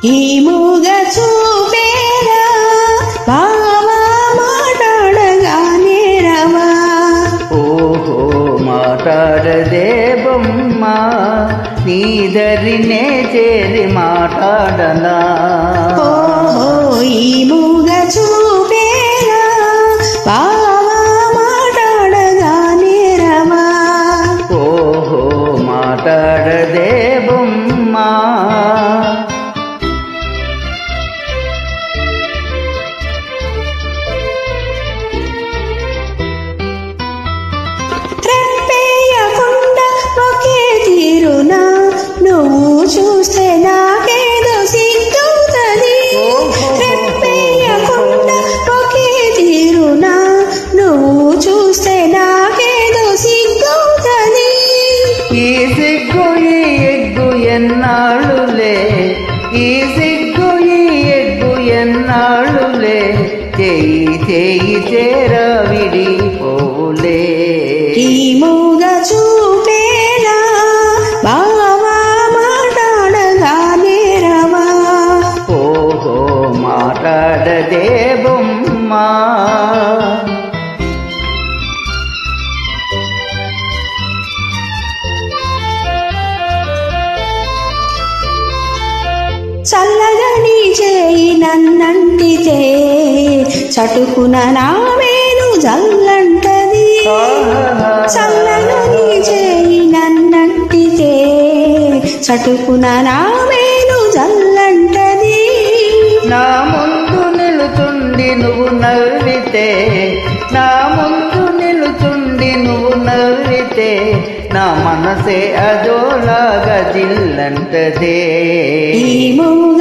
ఈ మూగ చూపేరా బావా మాట్లాడగానే రవా. ఓహో మాట్లాడదే బొమ్మ నీదరినే చేరి మాట్లాడనా. ఓహో ఈ మూగ చూపేరా బావా మాట్లాడగానే రవా. ఓహో మాట్లాడదే బొమ్మ. రెప్పేయకుండా ఒకే తీరునా నువ్వు చూస్తే నాకేదో సిగ్గుతది. రెప్పేయకుండా ఒకే తీరునా నువ్వు చూస్తే నాకేదో సిగ్గుతది. ఈ సిగ్గు ఈ ఎగ్గు ఎన్నాళ్ళులే, ఈ సిగ్గు ఈ ఎగ్గు ఎన్నాళ్ళులే, చేయి చేయి చేరా విడిపోలే. ఈ మూగ చూపేలా బావా మాట్లాడగానే రవా. ఓహో మాట్లాడదే బొమ్మ. చల్లగా నీ చేయి నన్నంటితే చటుకున నా వేలు జల్లంటది. చల్లగా నీ చేయి నన్నంటితే చటుకున నా వేలు జల్లంటది. నా ముందు నిలుచుండి నువ్వు నవ్వితే, నా ముందు నిలుచుండి నువ్వు నవ్వితే, నా మనసే అదోలాగా జిల్లంటదే. ఈ మూగ